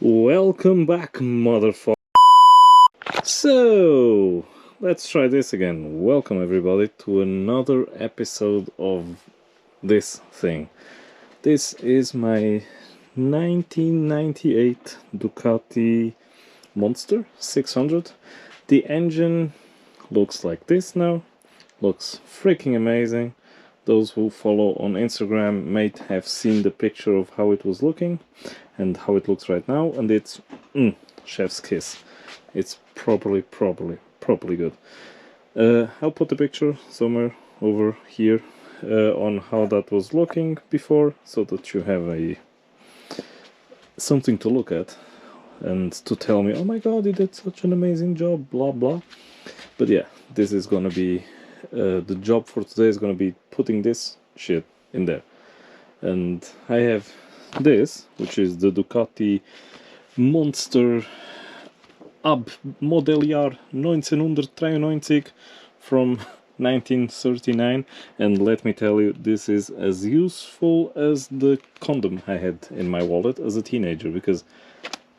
Welcome back, motherfucker. So, let's try this again. Welcome everybody to another episode of this thing. This is my 1998 Ducati Monster 600. The engine looks like this now. Looks freaking amazing. Those who follow on Instagram may have seen the picture of how it was looking and how it looks right now, and it's chef's kiss. It's properly good. I'll put the picture somewhere over here on how that was looking before, so that you have something to look at and to tell me, oh my god, you did such an amazing job, blah blah. But yeah, this is gonna be the job for today is gonna be putting this shit in there. And I have this, which is the Ducati Monster ab Modeljahr 1993 from 1939, and let me tell you, this is as useful as the condom I had in my wallet as a teenager, because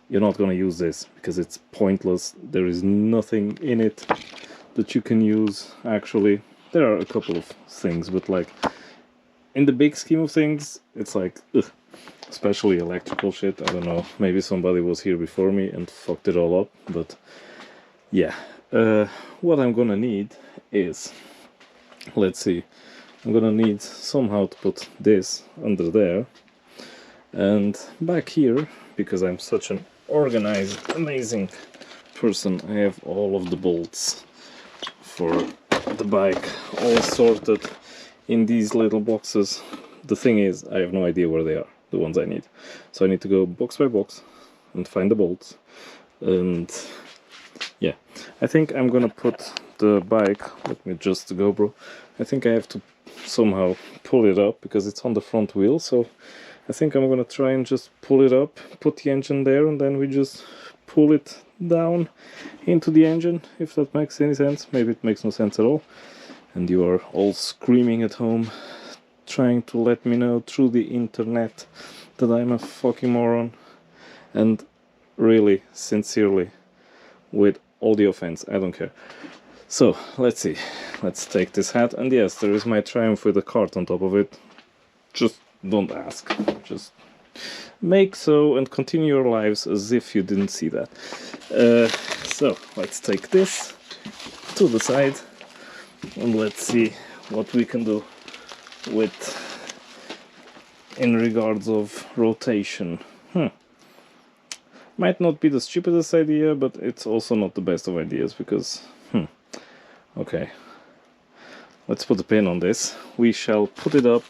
you're not gonna use this because it's pointless. There is nothing in it that you can use. Actually, there are a couple of things, but like in the big scheme of things, it's like ugh. Especially electrical shit. I don't know, maybe somebody was here before me and fucked it all up, but yeah. What I'm gonna need is, let's see, I'm gonna need somehow to put this under there, and back here, because I'm such an organized, amazing person, I have all of the bolts for the bike all sorted in these little boxes. The thing is, I have no idea where they are, the ones I need, so I need to go box by box and find the bolts. And yeah, I think I'm gonna put the bike, let me adjust the GoPro, I think I have to somehow pull it up because it's on the front wheel, so I think I'm gonna try and just pull it up, put the engine there, and then we just pull it down into the engine, if that makes any sense. Maybe it makes no sense at all, and you are all screaming at home trying to let me know through the internet that I'm a fucking moron. And really, sincerely, with all the offense, I don't care. So, let's see. Let's take this hat, and yes, there is my Triumph with a cart on top of it. Just don't ask. Just make so and continue your lives as if you didn't see that. So, let's take this to the side, and let's see what we can do with in regards of rotation. Might not be the stupidest idea, but it's also not the best of ideas, because okay, let's put a pin on this. We shall put it up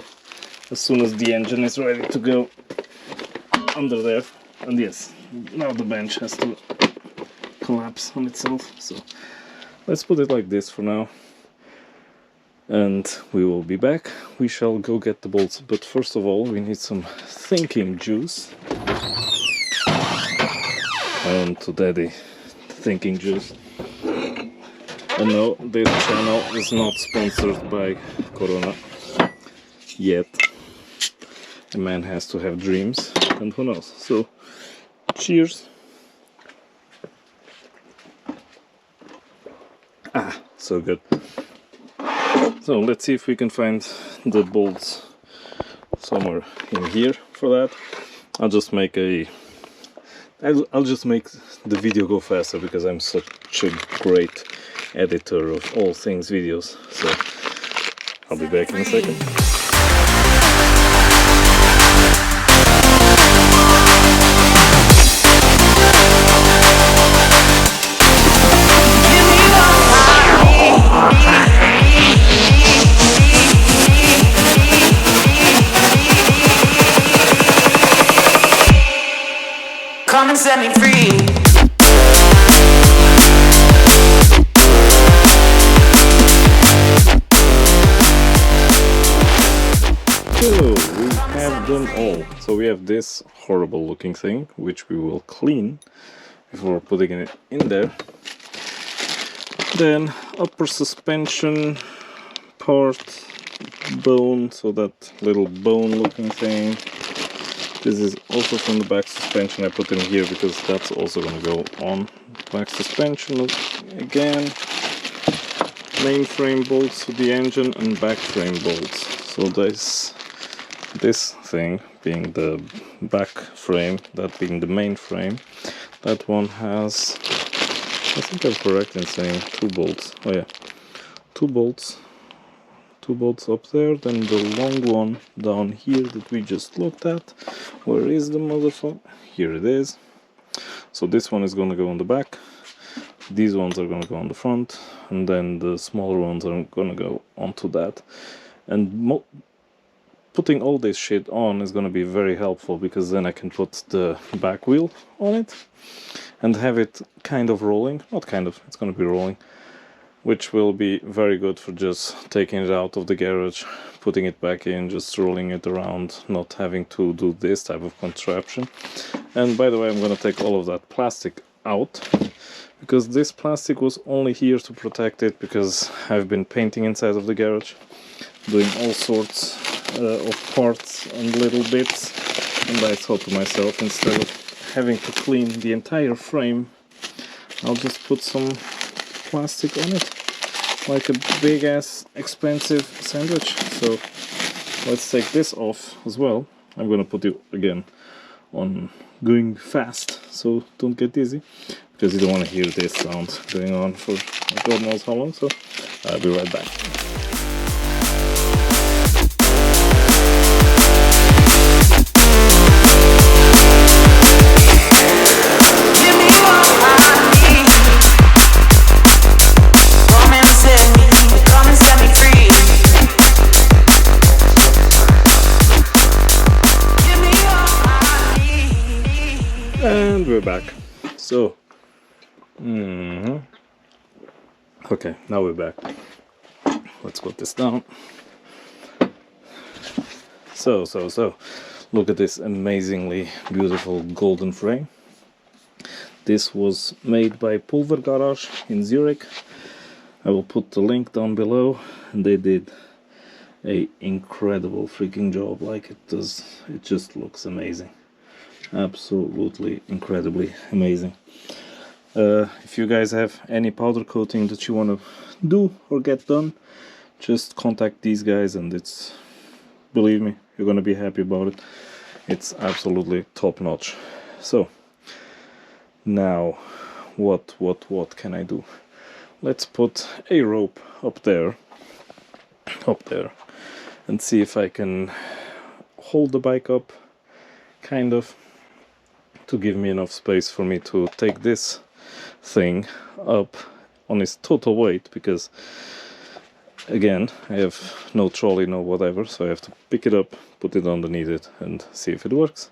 as soon as the engine is ready to go under there. And yes, now the bench has to collapse on itself, so let's put it like this for now, and we will be back. We shall go get the bolts, but first of all we need some thinking juice. On to daddy thinking juice. And no, this channel is not sponsored by Corona yet. A man has to have dreams, and who knows. So cheers. So good. So let's see if we can find the bolts somewhere in here. For that, I'll just make the video go faster, because I'm such a great editor of all things videos. So I'll be back in a second. Come and set me free. So we have them all. So we have this horrible looking thing, which we will clean before putting it in there. Then upper suspension part, bone, so that little bone looking thing. This is also from the back suspension. I put in here because that's also going to go on back suspension. Again, main frame bolts to the engine and back frame bolts. So this thing being the back frame, that being the main frame, that one has, I think I'm correct in saying 2 bolts. Oh yeah, 2 bolts up there, then the long one down here that we just looked at. Where is the motherfucker? Here it is. So this one is going to go on the back, these ones are going to go on the front, and then the smaller ones are going to go onto that. And putting all this shit on is going to be very helpful, because then I can put the back wheel on it and have it kind of rolling, not kind of, it's going to be rolling, which will be very good for just taking it out of the garage, putting it back in, just rolling it around, not having to do this type of contraption. And by the way, I'm going to take all of that plastic out, because this plastic was only here to protect it, because I've been painting inside of the garage, doing all sorts of parts and little bits, and I thought to myself, instead of having to clean the entire frame, I'll just put some plastic on it, like a big ass expensive sandwich. So let's take this off as well. I'm gonna put it again on going fast, so don't get dizzy, because you don't want to hear this sound going on for God knows how long. So I'll be right back. And we're back. So, okay, now we're back. Let's put this down. So, look at this amazingly beautiful golden frame. This was made by Pulver Garage in Zurich. I will put the link down below, and they did a incredible freaking job. Like it does, it just looks amazing. Absolutely incredibly amazing. If you guys have any powder coating that you want to do or get done, just contact these guys, and it's, believe me, you're gonna be happy about it. It's absolutely top notch. So now what can I do? Let's put a rope up there and see if I can hold the bike up, kind of, to give me enough space for me to take this thing up on its total weight, because again, I have no trolley, no whatever, so I have to pick it up, put it underneath it, and see if it works.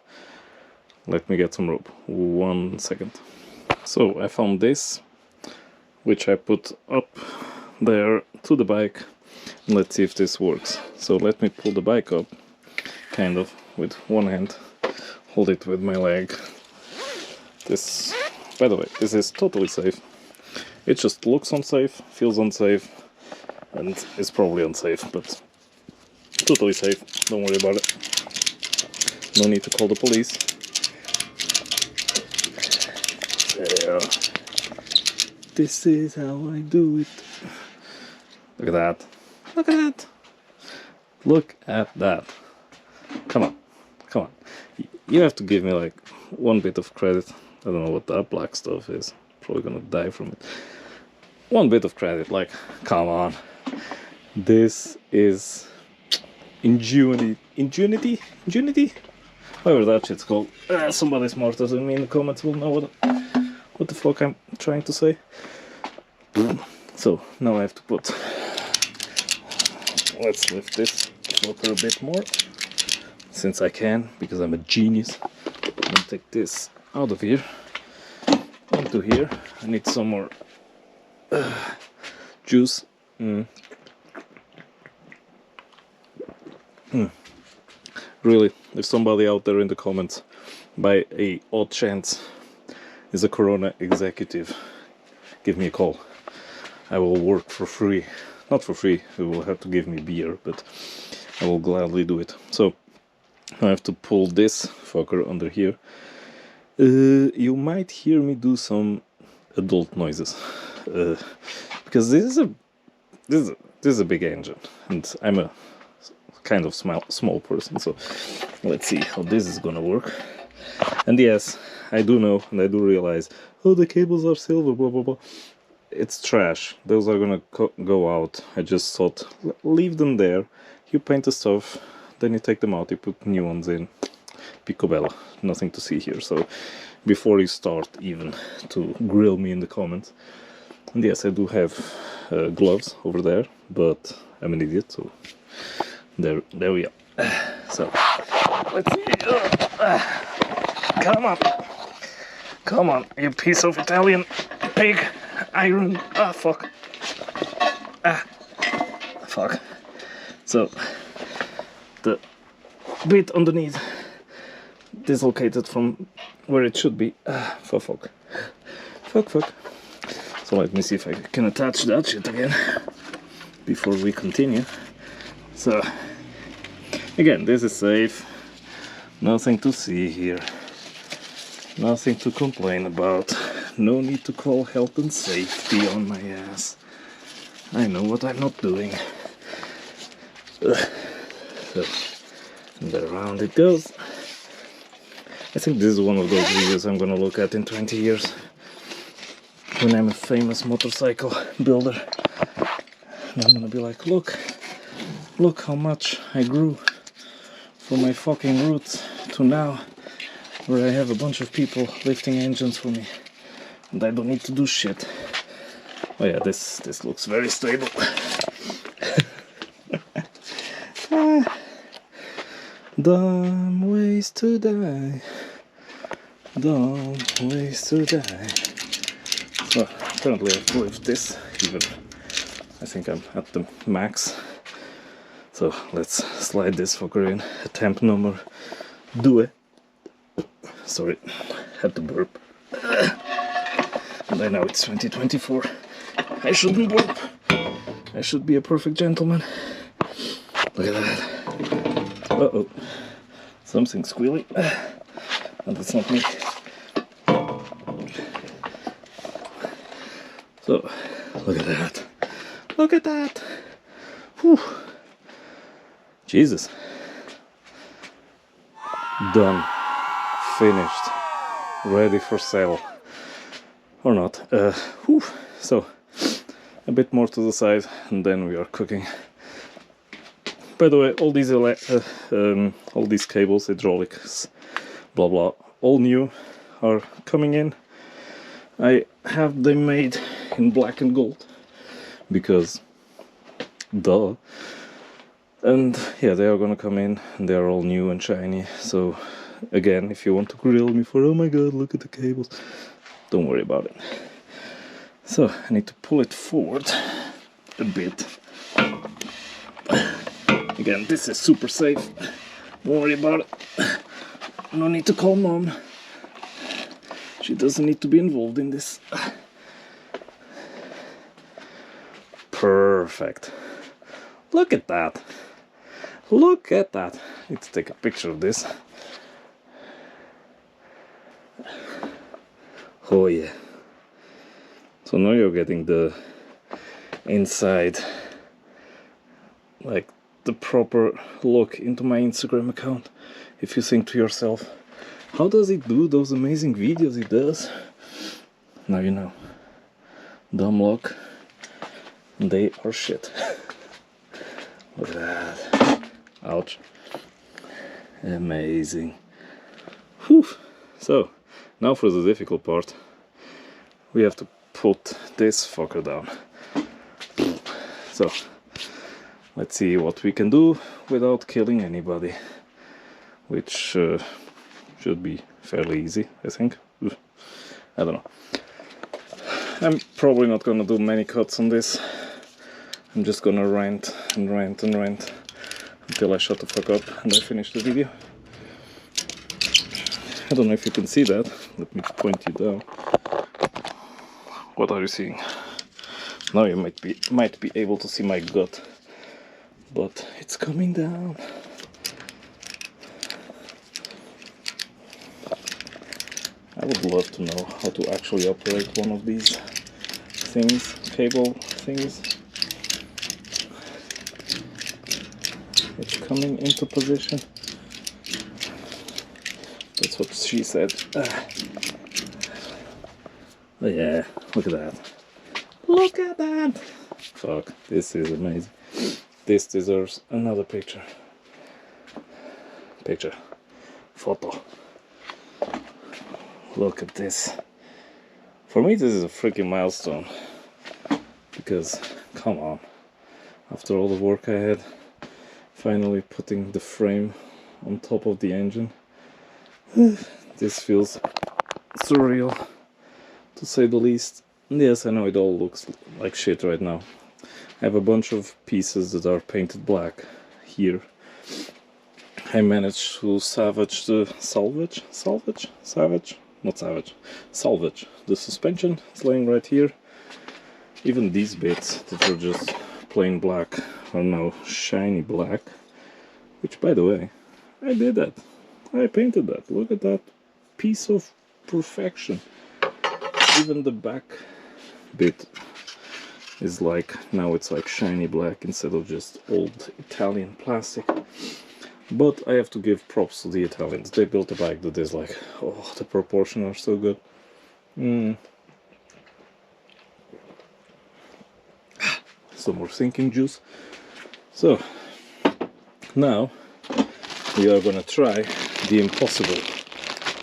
Let me get some rope. 1 second. So I found this, which I put up there to the bike, and let's see if this works. So let me pull the bike up, kind of, with one hand, hold it with my leg. This, by the way, this is totally safe. It just looks unsafe, feels unsafe, and is probably unsafe, but totally safe. Don't worry about it. No need to call the police. There. This is how I do it. Look at that. Look at that. Look at that. Come on. Come on. You have to give me like one bit of credit. I don't know what that black stuff is. Probably gonna die from it. One bit of credit, like, come on. This is ingenuity? However that shit's called. Somebody smarter than me in the comments will know what the fuck I'm trying to say. So now I have to put. Let's lift this floater a bit more, since I can, because I'm a genius. I'm gonna take this out of here into here. I need some more juice. Really, if somebody out there in the comments by a odd chance is a Corona executive, give me a call. I will work for free. Not for free, you will have to give me beer, but I will gladly do it. So I have to pull this fucker under here. You might hear me do some adult noises, because this is a big engine, and I'm a kind of small person. So let's see how this is gonna work. And yes, I do know and I do realize, oh, the cables are silver, blah blah blah. It's trash. Those are gonna go out. I just thought, leave them there. You paint the stuff, then you take them out, you put new ones in. Picobello, nothing to see here. So before you start even to grill me in the comments. And yes, I do have gloves over there, but I'm an idiot, so there we are. So let's see. Come on, you piece of Italian pig. Iron. Fuck. Fuck. So the bit underneath dislocated from where it should be. Fuck. So let me see if I can attach that shit again before we continue. So again, this is safe. Nothing to see here. Nothing to complain about. No need to call health and safety on my ass. I know what I'm not doing. So, and around it goes. I think this is one of those videos I'm gonna look at in 20 years. When I'm a famous motorcycle builder. And I'm gonna be like, look how much I grew from my fucking roots to now, where I have a bunch of people lifting engines for me. And I don't need to do shit. Oh yeah, this looks very stable. Dumb ways to die. Dumb ways to die. So currently I've lift this, even I think I'm at the max. So let's slide this fucker in. Attempt number 2. Sorry, had to burp. And I know it's 2024. I shouldn't burp. I should be a perfect gentleman. Look at that. Uh-oh. Something squealy. And that's not me. So, look at that. Look at that. Whew. Jesus. Done. Finished. Ready for sale. Or not. Whew. So, a bit more to the side, and then we are cooking. By the way, all these cables, hydraulics, blah blah, all new, are coming in. I have them made in black and gold because, duh. And yeah, they are gonna come in, and they are all new and shiny. So, again, if you want to grill me for, oh my god, look at the cables, don't worry about it. So I need to pull it forward a bit. Again, this is super safe. Don't worry about it. No need to call mom. She doesn't need to be involved in this. Perfect. Look at that. Look at that. I need to take a picture of this. Oh yeah. So now you're getting the inside, like the proper look into my Instagram account. If you think to yourself, how does it do those amazing videos it does? Now you know. Dumb luck. They are shit. Look at that. Ouch. Amazing. Whew. So, now for the difficult part. We have to put this fucker down. So, let's see what we can do without killing anybody. Which should be fairly easy, I think. I don't know. I'm probably not gonna do many cuts on this. I'm just gonna rant and rant and rant until I shut the fuck up and I finish the video. I don't know if you can see that. Let me point you down. What are you seeing? Now you might be able to see my gut, but it's coming down. would love to know how to actually operate one of these things, cable things. It's coming into position. That's what she said. Oh yeah, look at that. Look at that! Fuck, this is amazing. This deserves another picture. Photo. Look at this. For me this is a freaking milestone. Because, come on. After all the work I had, finally putting the frame on top of the engine. This feels surreal, to say the least. Yes, I know it all looks like shit right now. I have a bunch of pieces that are painted black here. I managed to salvage the salvage the suspension. It's laying right here. Even these bits that were just plain black are now shiny black, which, by the way, I did that. I painted that. Look at that piece of perfection. Even the back bit is like, now it's like shiny black instead of just old Italian plastic. But I have to give props to the Italians. They built a bike that is like, oh, the proportions are so good. Some more thinking juice. So now we are gonna try the impossible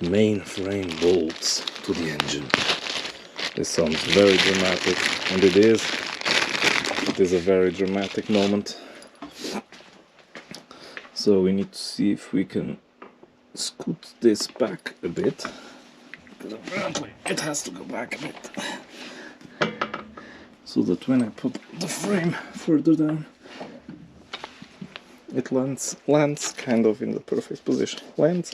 mainframe bolts to the engine. This sounds very dramatic, and it is. It is a very dramatic moment. So we need to see if we can scoot this back a bit, because apparently it has to go back a bit, so that when I put the frame further down, it lands kind of in the perfect position. Lands.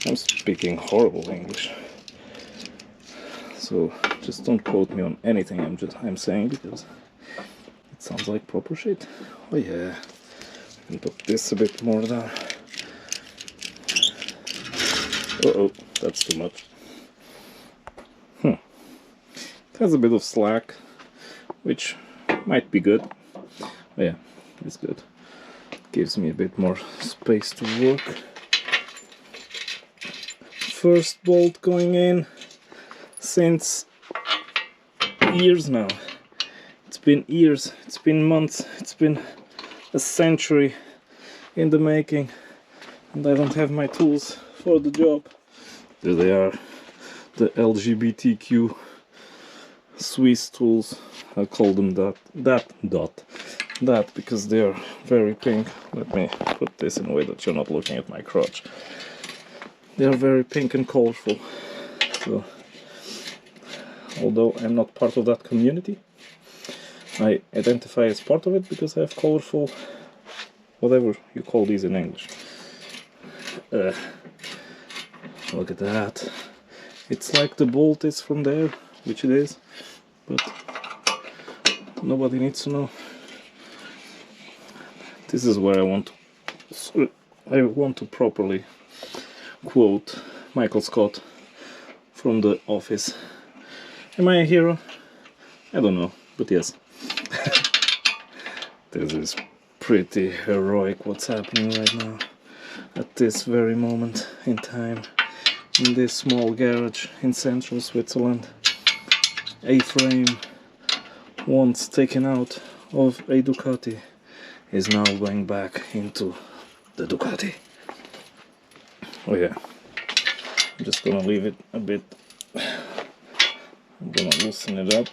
I'm speaking horrible English, so just don't quote me on anything I'm saying, because it sounds like proper shit. Oh yeah. And put this a bit more down. Uh-oh, that's too much. It has a bit of slack, which might be good. Oh yeah, it's good. Gives me a bit more space to work. First bolt going in since years now. It's been years, it's been months, it's been a century in the making, and I don't have my tools for the job. There they are, the LGBTQ Swiss tools. I call them that because they are very pink. Let me put this in a way that you're not looking at my crotch. They are very pink and colorful. So, although I'm not part of that community, I identify as part of it because I have colorful, whatever you call these in English. Look at that. It's like the bolt is from there, which it is, but nobody needs to know. This is where I want to properly quote Michael Scott from The Office. Am I a hero? I don't know, but yes. This is pretty heroic what's happening right now, at this very moment in time, in this small garage in central Switzerland. A frame, once taken out of a Ducati, is now going back into the Ducati. Oh yeah, I'm just gonna leave it a bit. I'm gonna loosen it up,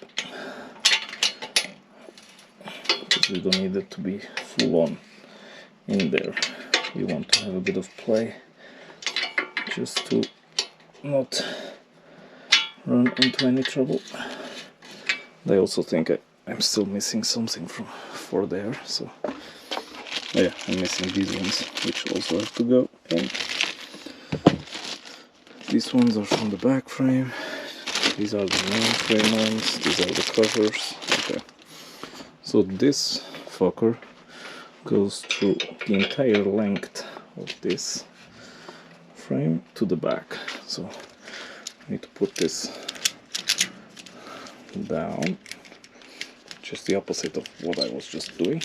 because we don't need it to be full on in there. We want to have a bit of play, just to not run into any trouble. I also think I'm still missing something for there, so yeah, I'm missing these ones, which also have to go in. These ones are from the back frame. These are the main frame ones. These are the covers. Okay. So this fucker goes through the entire length of this frame to the back. So need to put this down, just the opposite of what I was just doing.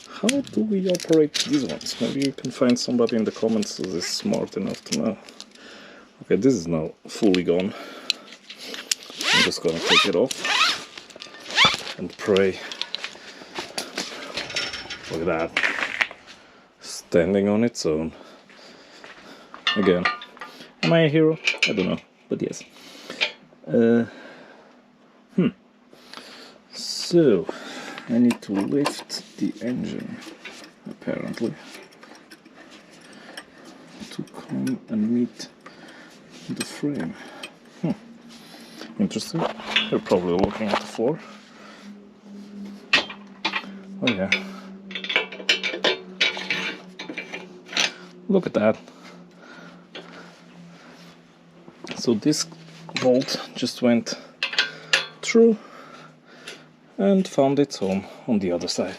How do we operate these ones? Maybe you can find somebody in the comments who is smart enough to know. Okay, this is now fully gone. I'm just gonna take it off and pray. Look at that. Standing on its own. Again. Am I a hero? I don't know, but yes. So, I need to lift the engine, apparently, to come and meet the frame. Interesting. You're probably looking at the floor. Oh yeah. Look at that. So this bolt just went through and found its home on the other side.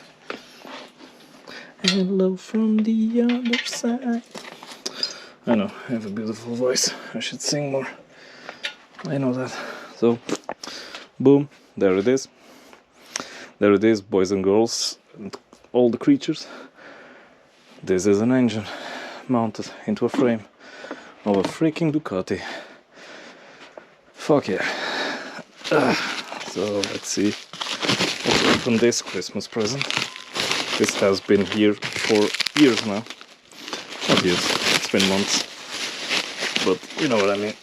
Hello from the other side. I know, I have a beautiful voice. I should sing more. I know that. So, boom, there it is. There it is, boys and girls, and all the creatures. This is an engine mounted into a frame of a freaking Ducati. Fuck yeah. So, let's see. Let's open this Christmas present. This has been here for years now. Not years, it's been months. But you know what I mean.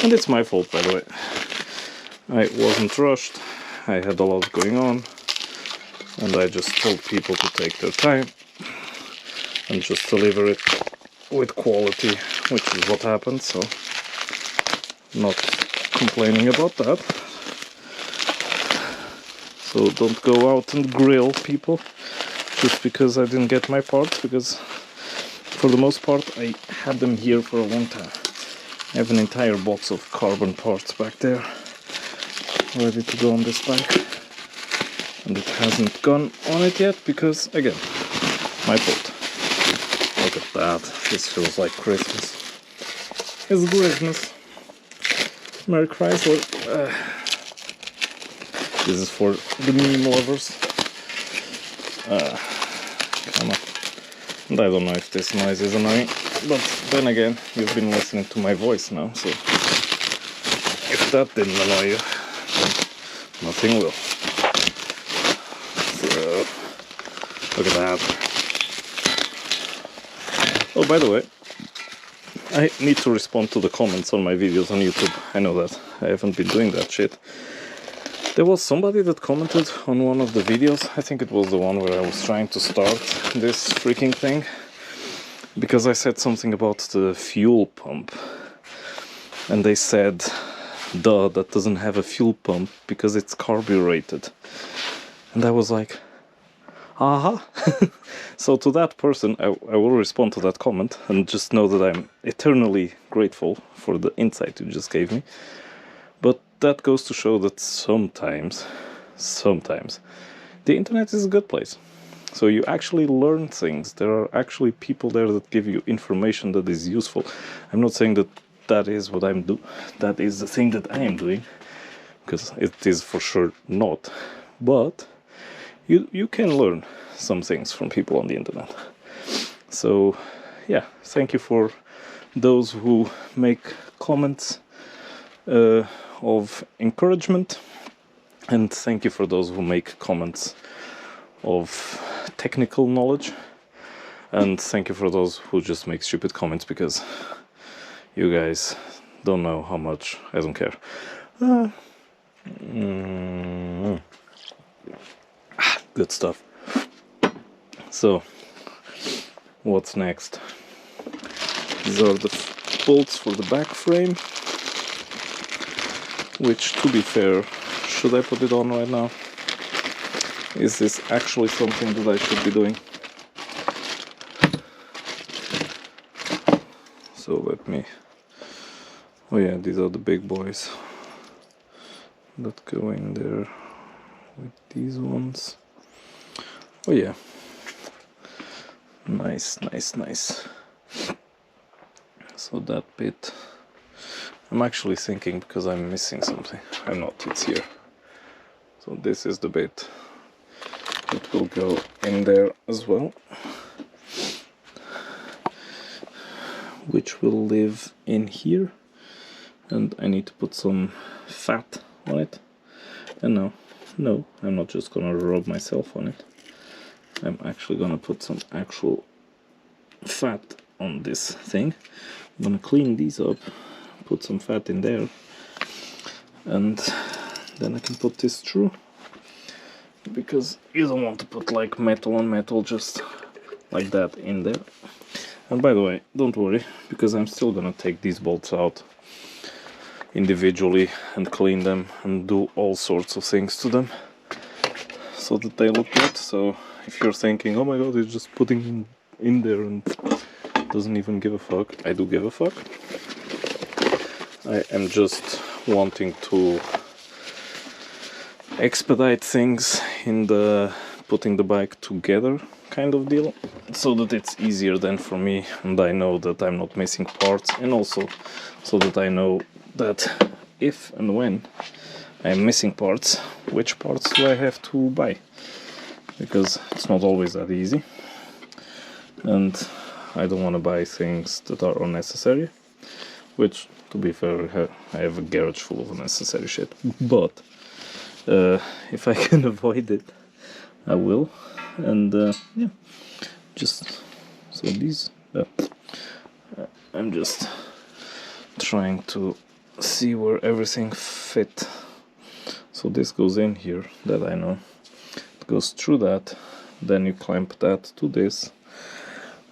And it's my fault, by the way. I wasn't rushed, I had a lot going on, and I just told people to take their time and just deliver it with quality, which is what happened, so not complaining about that. So don't go out and grill people just because I didn't get my parts, because for the most part I had them here for a long time. I have an entire box of carbon parts back there ready to go on this bike, and it hasn't gone on it yet because, again, my fault. Look at that, this feels like Christmas. It's Christmas. Merry Chrysler. This is for the meme lovers. Come on. And I don't know if this noise is annoying, but then again, you've been listening to my voice now, so if that didn't annoy you, then nothing will. So, look at that. Oh, by the way, I need to respond to the comments on my videos on YouTube. I know that. I haven't been doing that shit. There was somebody that commented on one of the videos, I think it was the one where I was trying to start this freaking thing, because I said something about the fuel pump, and they said, duh, that doesn't have a fuel pump because it's carbureted. And I was like, aha. So to that person, I will respond to that comment and just know that I'm eternally grateful for the insight you just gave me. But that goes to show that sometimes, the internet is a good place. So you actually learn things. There are actually people there that give you information that is useful. I'm not saying that that is what I'm doing. That is the thing that I am doing, because it is for sure not. But you can learn some things from people on the internet. So yeah, thank you for those who make comments of encouragement, and thank you for those who make comments of technical knowledge, and thank you for those who just make stupid comments because you guys don't know how much I don't care. Good stuff. So what's next? These are the bolts for the back frame, which, to be fair, should I put it on right now? Is this actually something that I should be doing? So let me... Oh yeah, these are the big boys that go in there with these ones. Oh yeah. Nice. So that bit, I'm actually thinking because I'm missing something. I'm not, it's here. So this is the bit that will go in there as well, which will live in here, and I need to put some fat on it. And no, I'm not just gonna rub myself on it. I'm actually gonna put some actual fat on this thing. I'm gonna clean these up, put some fat in there, and then I can put this through, because you don't want to put like metal on metal just like that in there. And by the way, don't worry, because I'm still gonna take these bolts out individually and clean them and do all sorts of things to them so that they look good. So if you're thinking, oh my god, he's just putting him in there and doesn't even give a fuck, I do give a fuck. I am just wanting to expedite things in the putting the bike together kind of deal, so that it's easier then for me, and I know that I'm not missing parts, and also so that I know that if and when I'm missing parts, which parts do I have to buy, because it's not always that easy, and I don't want to buy things that are unnecessary, which, to be fair, I have a garage full of unnecessary shit, but if I can avoid it, I will. And yeah, just so these I'm just trying to see where everything fit. So this goes in here, that I know. It goes through that, then you clamp that to this,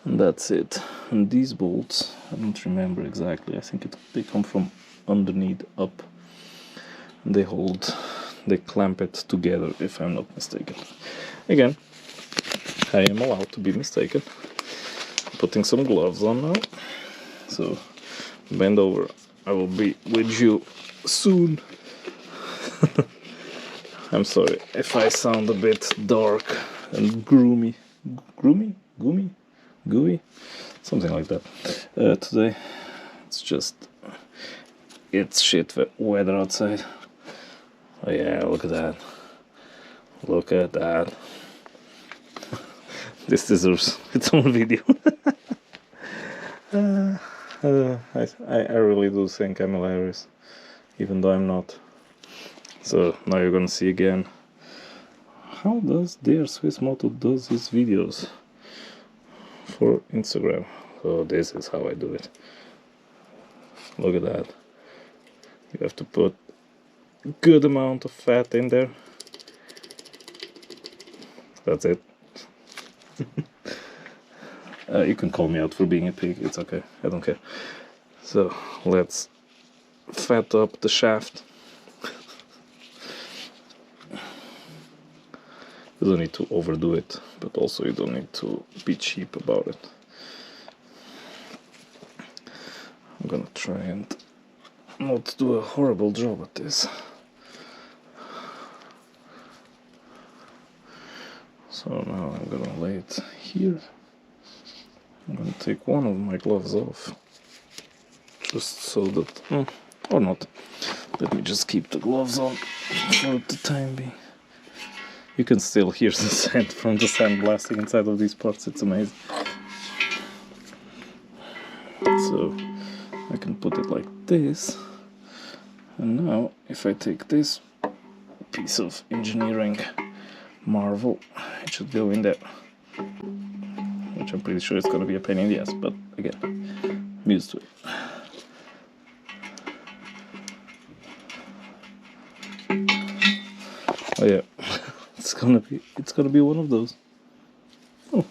and that's it. And these bolts, I don't remember exactly, I think they come from underneath up, and they clamp it together, if I'm not mistaken. Again, I am allowed to be mistaken. Putting some gloves on now, so bend over, I will be with you soon. I'm sorry if I sound a bit dark and gooey, something like that. Today it's shit weather outside. Oh yeah, look at that. Look at that. This deserves its own video. I really do think I'm hilarious, even though I'm not. So now you're gonna see again how does DrSwiss Moto does his videos for Instagram. So this is how I do it. Look at that. You have to put a good amount of fat in there. That's it. You can call me out for being a pig, it's okay, I don't care. So let's fat up the shaft. You don't need to overdo it, but also you don't need to be cheap about it. I'm gonna try and not do a horrible job at this. So now I'm gonna lay it here. I'm gonna take one of my gloves off, just so that, or not. Let me just keep the gloves on for the time being. You can still hear the sand from the sandblasting inside of these parts, it's amazing. So I can put it like this, and now if I take this piece of engineering marvel, it should go in there, which I'm pretty sure it's gonna be a pain in the ass, but again, I'm used to it. Oh yeah, it's gonna be one of those. Oh.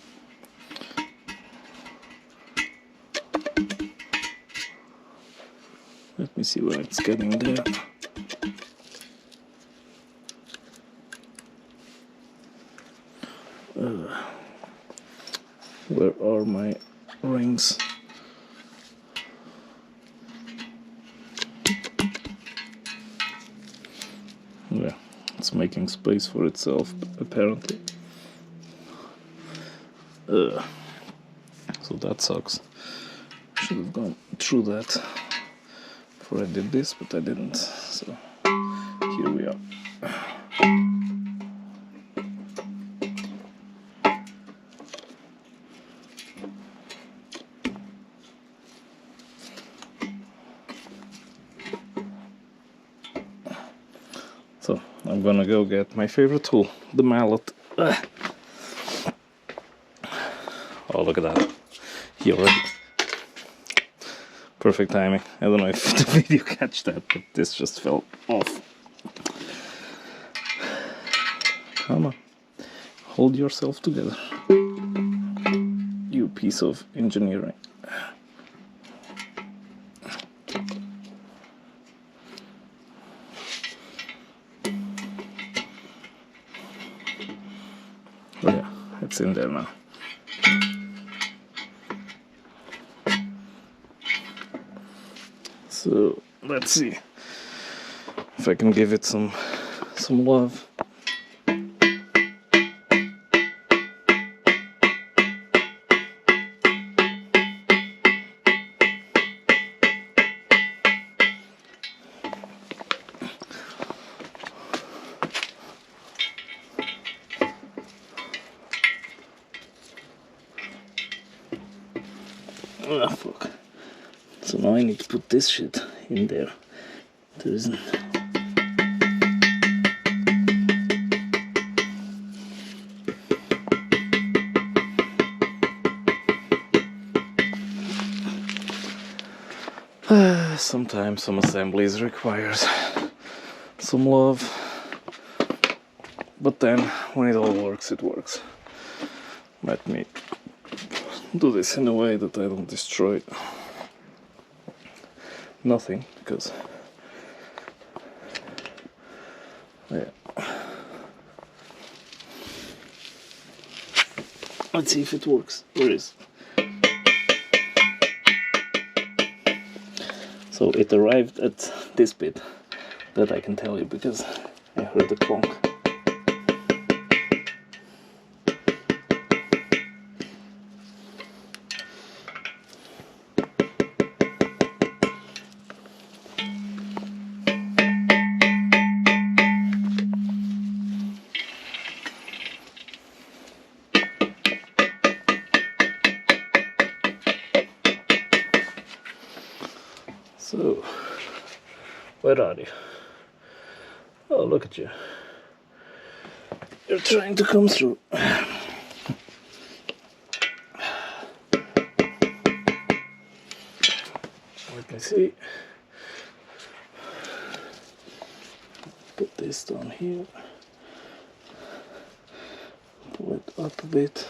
Let me see where it's getting there. Where are my rings? Yeah, it's making space for itself, apparently. So that sucks. Should have gone through that before I did this, but I didn't. So here we are. So I'm gonna go get my favorite tool, the mallet. Ugh. Oh, look at that. He already... Perfect timing. I don't know if the video catch that, but this just fell off. Come on. Hold yourself together. You piece of engineering. Oh yeah, it's in there now. So let's see if I can give it some love. Ah, fuck. So now I need to put this shit in there. There isn't. Sometimes some assemblies requires some love, but then when it all works, it works. Let me do this in a way that I don't destroy nothing, because yeah. Let's see if it works. Where is it? So it arrived at this bit, that I can tell you because I heard the clonk. So, where are you? Oh, look at you. You're trying to come through. Let me see. Put this down here. Pull it up a bit.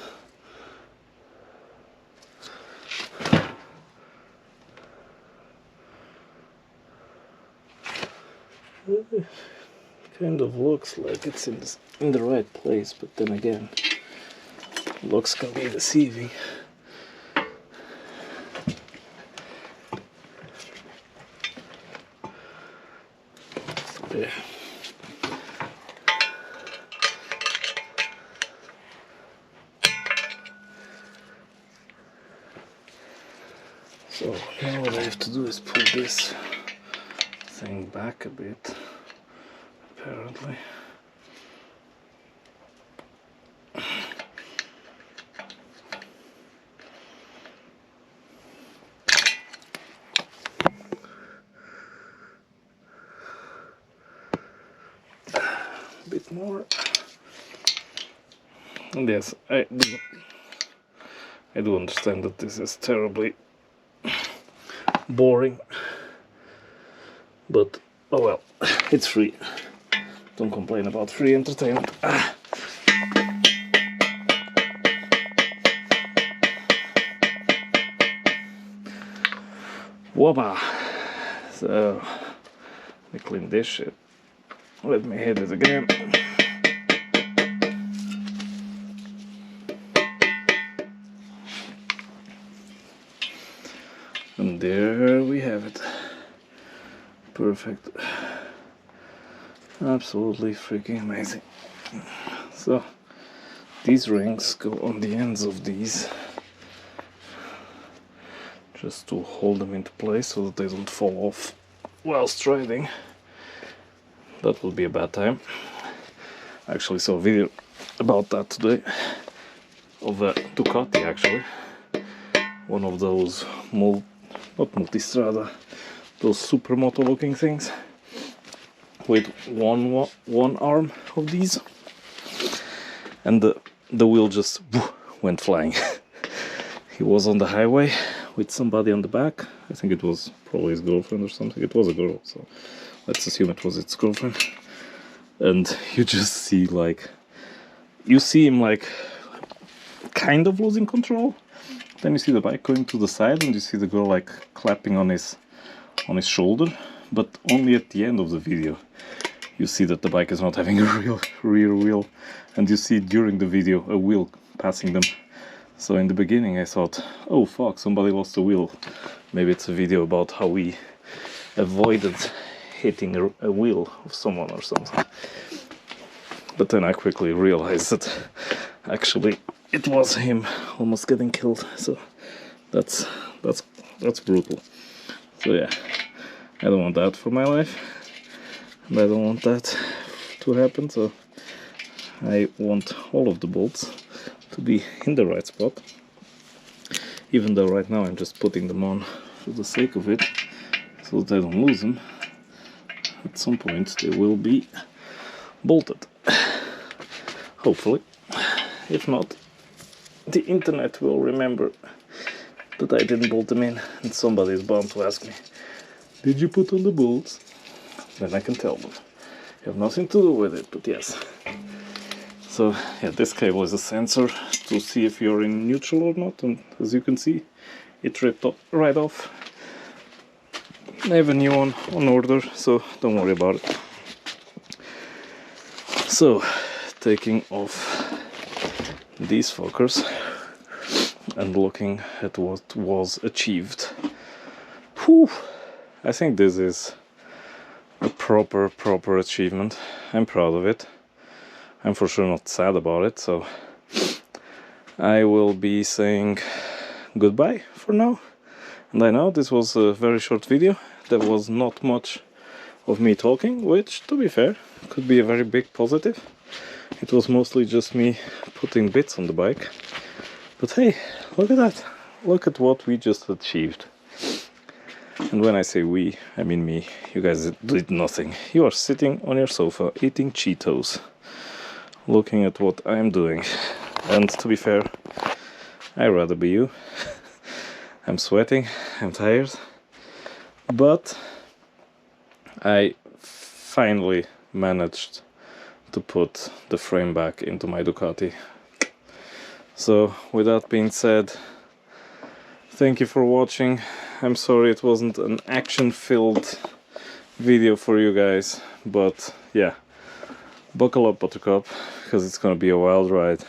It kind of looks like it's in the right place, but then again, looks can be deceiving. Yeah. So now what I have to do is pull this thing back a bit, apparently. A bit more. And yes, I do understand that this is terribly boring, but oh well, it's free. Don't complain about free entertainment. Whoopah! So, let me clean this shit. Let me hit it again. And there we have it. Perfect. Absolutely freaking amazing. So, these rings go on the ends of these. just to hold them into place so that they don't fall off whilst riding. That would be a bad time. I actually saw a video about that today of a Ducati, actually. One of those not multistrada, those supermoto looking things with one arm of these, and the wheel just went flying. He was on the highway with somebody on the back. I think it was probably his girlfriend or something. It was a girl, so let's assume it was its girlfriend. And you just see him like kind of losing control. Then you see the bike going to the side, and you see the girl like clapping on his shoulder. But only at the end of the video you see that the bike is not having a real rear wheel, and you see during the video a wheel passing them. So in the beginning I thought, oh fuck, somebody lost a wheel. Maybe it's a video about how we avoided hitting a wheel of someone or something. But then I quickly realized that actually it was him almost getting killed. So that's brutal. So yeah, I don't want that for my life, and I don't want that to happen. So I want all of the bolts to be in the right spot, even though right now I'm just putting them on for the sake of it, so that I don't lose them. At some point they will be bolted, hopefully. If not, the internet will remember that I didn't bolt them in, and somebody is bound to ask me, did you put on the bolts? Then I can tell them, you have nothing to do with it, but yes. So yeah, this cable is a sensor to see if you're in neutral or not, and as you can see, it ripped right off. I have a new one on order, so don't worry about it. So, taking off these fuckers and looking at what was achieved. Whew! I think this is a proper achievement. I'm proud of it. I'm for sure not sad about it, so I will be saying goodbye for now. And I know this was a very short video. There was not much of me talking, which, to be fair, could be a very big positive. It was mostly just me putting bits on the bike. But hey, look at that. Look at what we just achieved. And when I say we, I mean me. You guys did nothing. You are sitting on your sofa eating Cheetos, looking at what I'm doing. And to be fair, I'd rather be you. I'm sweating, I'm tired, but I finally managed to put the frame back into my Ducati. So with that being said, thank you for watching. I'm sorry it wasn't an action-filled video for you guys, but yeah, buckle up, Buttercup, because it's gonna be a wild ride.